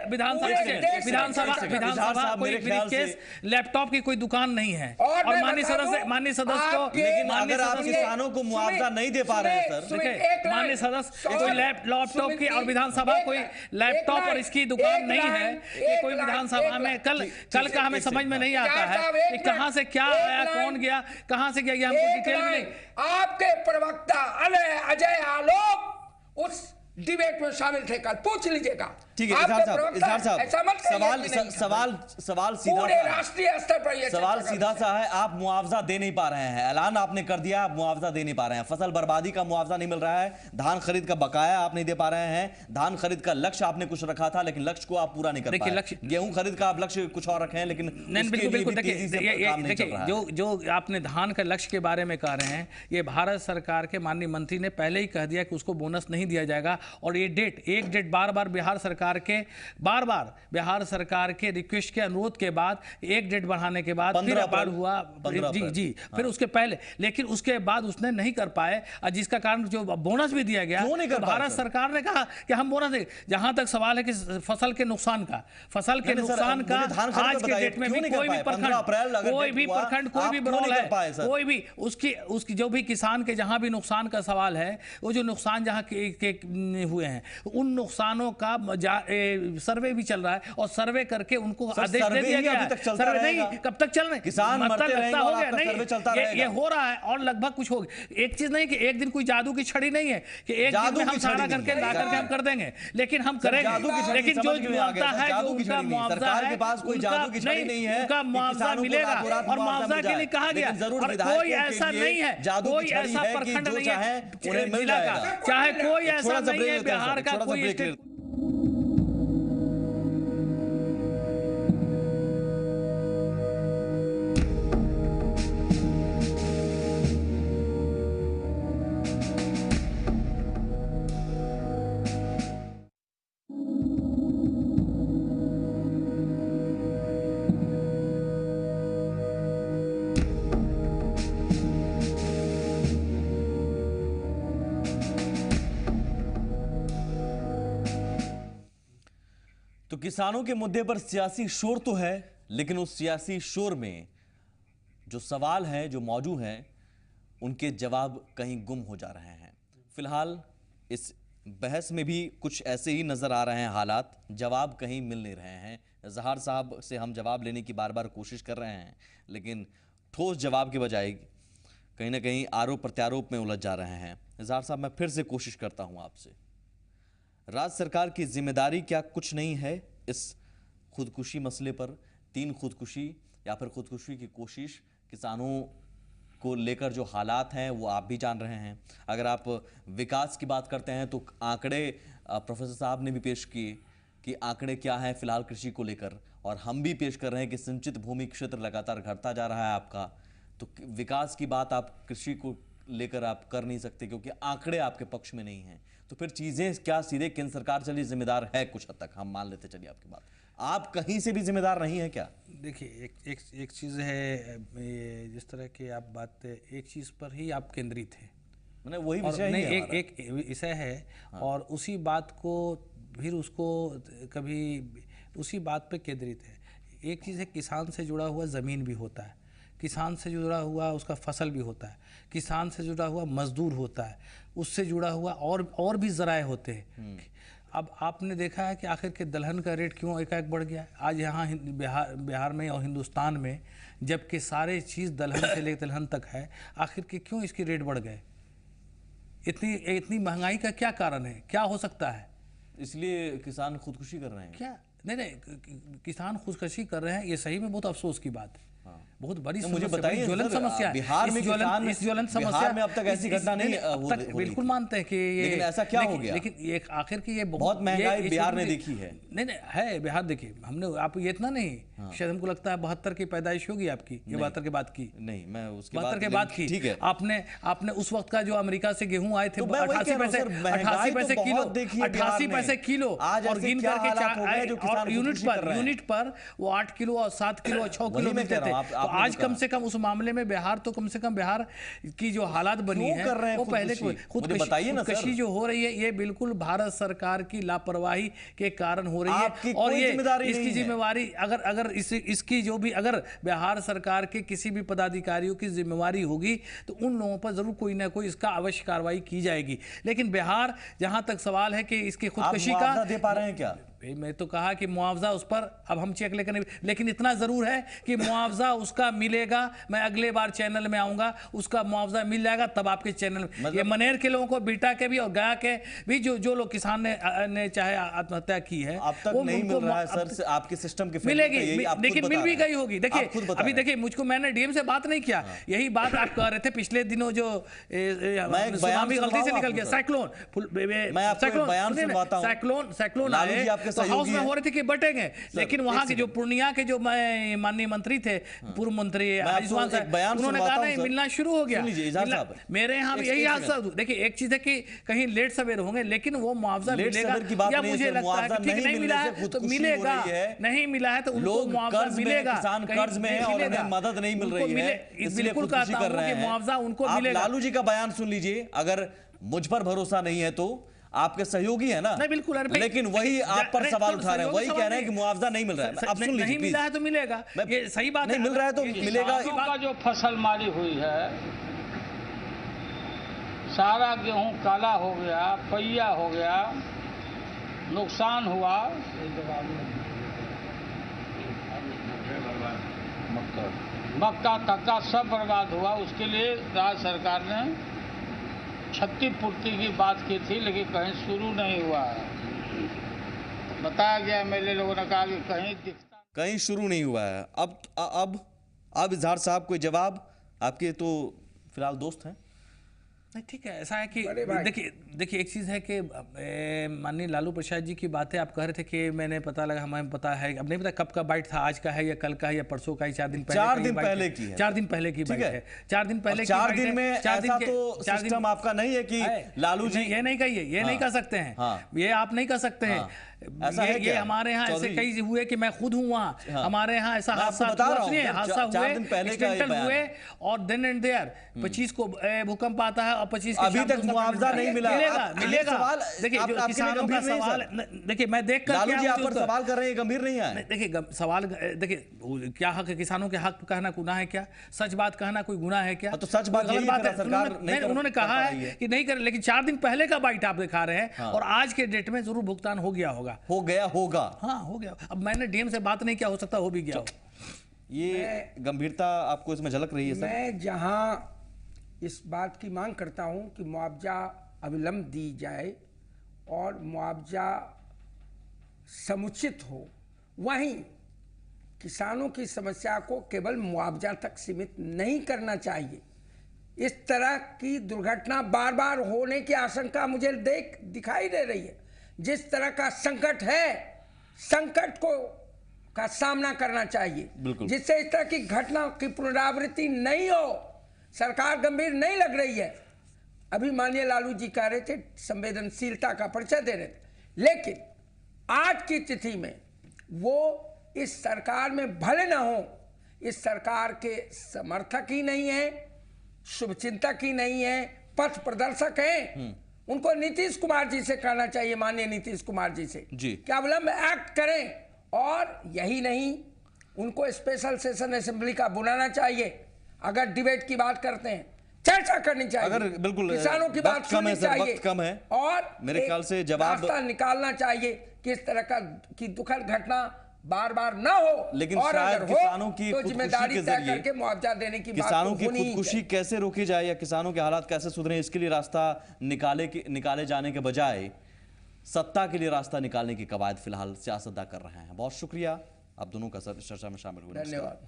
विधानसभा कोई ब्रीफकेस लैपटॉप की कोई दुकान नहीं है, और माननीय सदस्य को, लेकिन अगर आप किसानों को मुआवजा नहीं दे पा रहे हैं सर, देखिए माननीय सदस्य कोई लैपटॉप की और विधानसभा कोई लैपटॉप और इसकी दुकान नहीं है, ये कोई विधानसभा में कल का हमें समझ में नहीं आता है कि कहां से क्या आया, कौन गया, कहां से गया, ये हमको डिटेल में नहीं। आपके प्रवक्ता अजय आलोक उस डिबेट में शामिल थे, कल पूछ लीजिएगा। ठीक है इजहार साहब, सवाल सीधा सा है, आप मुआवजा दे नहीं पा रहे हैं, ऐलान आपने कर दिया आप मुआवजा दे नहीं पा रहे हैं, फसल बर्बादी का मुआवजा नहीं मिल रहा है, धान खरीद का बकाया आप नहीं दे पा रहे हैं, धान खरीद का लक्ष्य आपने कुछ रखा था लेकिन लक्ष्य को आप पूरा नहीं कर पाए, गेहूं खरीद का आप लक्ष्य कुछ और रखे हैं लेकिन बिल्कुल देखिए जो आपने धान का लक्ष्य के बारे में कह रहे हैं, ये भारत सरकार के माननीय मंत्री ने पहले ही कह दिया कि उसको बोनस नहीं दिया जाएगा, और ये एक डेट बार बार बिहार सरकार के रिक्वेस्ट के अनुरोध के बाद एक डेट बढ़ाने के बाद फिर अपार हुआ जी फिर उसके पहले, लेकिन उसके बाद उसने नहीं कर पाए, जिसका कारण जो बोनस भी दिया गया तो भारत सरकार ने कहा कि हम बोनस देंगे। जहां तक सवाल है कि फसल के नुकसान का आज के डेट में भी कोई भी प्रखंड कोई भी बरौल है, कोई भी उसकी जो भी किसान के जहां भी नुकसान का सवाल है, वो जो नुकसान जहां के हुए हैं उन नुकसानों का सर्वे भी चल रहा है, और सर्वे करके उनको आदेश दे दिया गया है। सर्वे नहीं, कब तक चल रहे, किसान मरते रहेंगे और आपका सर्वे चलता रहेगा। ये हो रहा है और लगभग कुछ हो गया। एक चीज नहीं कि एक दिन कोई जादू की छड़ी नहीं है कि एक दिन में हम सारा करके ला करके हम कर देंगे, लेकिन हम करेंगे। लेकिन जो मुआवजा है, जो उनका मुआवजा है, उनका मुआवजा मिलेगा, और मुआवजा के लिए कहा गया, और कोई ऐसा नहीं है, कोई ऐसा प्रखंड नहीं है जिला का, चाहे कोई ऐसा नहीं है बिहार का कोई स्टेट। तो किसानों के मुद्दे पर सियासी शोर तो है, लेकिन उस सियासी शोर में जो सवाल हैं, जो मौजूद हैं, उनके जवाब कहीं गुम हो जा रहे हैं। फिलहाल इस बहस में भी कुछ ऐसे ही नजर आ रहे हैं हालात, जवाब कहीं मिल नहीं रहे हैं। इजहार साहब से हम जवाब लेने की बार बार कोशिश कर रहे हैं, लेकिन ठोस जवाब के बजाय कहीं ना कहीं आरोप प्रत्यारोप में उलझ जा रहे हैं। इजहार साहब, मैं फिर से कोशिश करता हूं आपसे, राज्य सरकार की जिम्मेदारी क्या कुछ नहीं है इस खुदकुशी मसले पर? 3 खुदकुशी या फिर खुदकुशी की कोशिश, किसानों को लेकर जो हालात हैं वो आप भी जान रहे हैं। अगर आप विकास की बात करते हैं तो आंकड़े प्रोफेसर साहब ने भी पेश किए कि आंकड़े क्या हैं फिलहाल कृषि को लेकर, और हम भी पेश कर रहे हैं कि सिंचित भूमि क्षेत्र लगातार घटता जा रहा है आपका। तो विकास की बात आप कृषि को लेकर आप कर नहीं सकते क्योंकि आंकड़े आपके पक्ष में नहीं हैं। तो फिर चीजें क्या सीधे केंद्र सरकार चलिए जिम्मेदार है, कुछ हद तक हम मान लेते, चलिए आपकी बात, आप कहीं से भी जिम्मेदार नहीं है क्या? देखिए एक चीज़ है, जिस तरह की आप बात, एक चीज़ पर ही आप केंद्रित हैं, मैंने वही विषय नहीं, एक विषय है। हाँ। और उसी बात को फिर उसको कभी उसी बात पे केंद्रित है। देखिए एक चीज़ है, किसान से जुड़ा हुआ ज़मीन भी होता है, किसान से जुड़ा हुआ उसका फसल भी होता है, किसान से जुड़ा हुआ मजदूर होता है, उससे जुड़ा हुआ और भी ज़राए होते हैं। अब आपने देखा है कि आखिर के दलहन का रेट क्यों एकाएक बढ़ गया है आज यहाँ बिहार में और हिंदुस्तान में, जबकि सारे चीज़ दलहन से लेकर दलहन तक है, आखिर के क्यों इसके रेट बढ़ गए? इतनी महंगाई का क्या कारण है, क्या हो सकता है? इसलिए किसान खुदकुशी कर रहे हैं क्या? नहीं, किसान खुदकुशी कर रहे हैं, ये सही में बहुत अफसोस की बात है। बहुत बड़ी मुझे बताइए ज्वलंत समस्या है बिहार में, इस ज्वलंत समस्या में अब तक ऐसी घटना नहीं बिल्कुल मानते हैं कि ये, लेकिन ऐसा क्या हो गया? लेकिन ये आखिर की ये बहुत महंगाई बिहार ने देखी है। नहीं है बिहार, देखिए हमने आप ये इतना नहीं, शायद हमको लगता है 72 की पैदाइश होगी आपकी, ये 72 के बाद की नहीं, मैं उसके 72 के बाद की। ठीक है, आपने उस वक्त का जो अमेरिका से गेहूं आए थे 88 पैसे किलो, 88 पैसे किलो, और गिन करके यूनिट पर वो 8 किलो और 7 किलो और 6 किलो मिलते थे। तो आज कम से कम उस मामले में बिहार तो कम से कम बिहार की जो हालात बनी है वो पहले खुदकशी जो हो रही है, ये बिल्कुल भारत सरकार की लापरवाही के कारण हो रही है। और ये इसकी जिम्मेवारी अगर इसकी जो भी अगर बिहार सरकार के किसी भी पदाधिकारियों की जिम्मेवारी होगी तो उन लोगों पर जरूर कोई ना कोई इसका अवश्य कार्रवाई की जाएगी। लेकिन बिहार, जहां तक सवाल है कि इसकी खुदकशी का दे पा रहे हैं क्या? मैं तो कहा कि मुआवजा उस पर अब हम चेक लेकर नहीं, लेकिन इतना जरूर है कि मुआवजा उसका मिलेगा। मैं अगले बार चैनल में आऊंगा, उसका मुआवजा मिल जाएगा, तब आपके चैनल में ये मनेर के लोगों को, बीटा के भी और गया के भी जो लोग किसान ने चाहे आत्महत्या की है, अब तक नहीं मिल रहा है सर, आपके सिस्टम के मिलेगी, लेकिन मिल भी गई होगी। देखिए अभी देखिए, मुझको मैंने डीएम से बात नहीं किया, यही बात आप कह रहे थे पिछले दिनों जो गलती से निकल गया साइक्लोन आए तो हाउस में हो रहे थे कि बटेंगे, लेकिन वहां के जो पूर्णिया के जो माननीय मंत्री थे, पूर्व मंत्री आयुष्मान साहब, उन्होंने कहा नहीं, मिलना शुरू हो गया। मेरे यहाँ भी यही हादसा। देखिए एक चीज है कि कहीं लेट सवेर होंगे, लेकिन वो मुआवजा मिलेगा, या मुझे लगता है कि ठीक नहीं मिला है तो मिलेगा, नहीं मिला है तो उनको मुआवजा मिलेगा। किसान कर्ज में है और उन्हें मदद नहीं मिल रही है, बिल्कुल कहता हूं कि मुआवजा उनको मिलेगा। लालू जी का बयान सुन लीजिए, अगर मुझ पर भरोसा नहीं है तो आपके सहयोगी है ना, नहीं बिल्कुल, लेकिन वही आप पर सवाल उठा रहे हैं, वही कह रहे हैं कि मुआवजा नहीं मिल रहा है। अब सुन लीजिए, नहीं मिला है तो मिलेगा, ये सही बात नहीं मिल रहा है तो मिलेगा। का जो फसल मारी हुई है, सारा गेहूं काला हो गया, पहिया हो गया, नुकसान हुआ, मक्का तक्का सब बर्बाद हुआ। उसके लिए राज्य सरकार ने क्षतिपूर्ति की बात की थी, लेकिन कहीं शुरू नहीं हुआ है। बताया गया, मेरे लोगों ने कहा कि कहीं शुरू नहीं हुआ है। अब इजहार साहब कोई जवाब? आपके तो फिलहाल दोस्त हैं। नहीं ठीक है, ऐसा है कि देखिए एक चीज़ है कि माननीय लालू प्रसाद जी की बातें आप कह रहे थे कि मैंने पता लगा, हमें पता है, अब नहीं पता कब का बाइट था, आज का है या कल का है या परसों का है, 4 दिन पहले की है, 4 दिन पहले की बाइट है, 4 दिन पहले, 4 दिन में ऐसा तो सिस्टम आपका नहीं है कि लालू जी ये नहीं कहिए, ये नहीं कर सकते हैं, ये आप नहीं कर सकते हैं। ये हमारे यहाँ ऐसे कई हुए कि मैं खुद हूँ वहाँ, हमारे यहाँ ऐसा हादसा हुए और देन एंड देयर 25 को भूकंप आता है और 25 अभी तक मुआवजा नहीं मिला। मिलेगा। देखिए जो किसानों का सवाल, देखिए मैं देख कर लालू जी आप पर सवाल कर रहे हैं, गंभीर नहीं है। देखिए सवाल, देखिए क्या हक है किसानों के हक कहना गुनाह है क्या? सच बात कहना कोई गुनाह है क्या? तो सच बात है, उन्होंने कहा है कि नहीं कर, लेकिन 4 दिन पहले का बाइट आप दिखा रहे हैं और आज के डेट में जरूर भुगतान हो गया होगा, हाँ हो गया। अब मैंने डीएम से बात नहीं किया, हो सकता हो भी गया हो। ये गंभीरता आपको इसमें झलक रही है सर? मैं जहां इस बात की मांग करता हूं कि मुआवजा अविलंब दी जाए और मुआवजा समुचित हो, वहीं किसानों की समस्या को केवल मुआवजा तक सीमित नहीं करना चाहिए। इस तरह की दुर्घटना बार बार होने की आशंका मुझे दिखाई दे रही है। जिस तरह का संकट है, संकट का सामना करना चाहिए, जिससे इस तरह की घटना की पुनरावृत्ति नहीं हो। सरकार गंभीर नहीं लग रही है। अभी माननीय लालू जी कह रहे थे संवेदनशीलता का परिचय दे रहे थे, लेकिन आज की तिथि में वो इस सरकार में भले न हो, इस सरकार के समर्थक ही नहीं है, शुभचिंतक ही नहीं है, पथ प्रदर्शक हैं। उनको नीतीश कुमार जी से कहना चाहिए, माननीय नीतीश कुमार जी से, कि अविलंब एक्ट करें। और यही नहीं, उनको स्पेशल सेशन असेंबली का बुलाना चाहिए। अगर डिबेट की बात करते हैं, चर्चा करनी चाहिए। अगर बिल्कुल किसानों की बात सुननी चाहिए, वक्त कम है और मेरे ख्याल से जवाब रास्ता निकालना चाहिए कि इस तरह का की दुखद घटना बार बार ना हो। लेकिन और शायद अगर किसानों की तो खुदकुशी जिम्मेदारी के तय जरिए करके मुआवजा देने की किसानों बात की तो होनी ही खुदकुशी चाहिए। कैसे रोकी जाए या किसानों के हालात कैसे सुधरे, इसके लिए रास्ता निकाले जाने के बजाय सत्ता के लिए रास्ता निकालने की कवायद फिलहाल सियासतदान कर रहे हैं। बहुत शुक्रिया आप दोनों का सर इस चर्चा में शामिल हुए। धन्यवाद।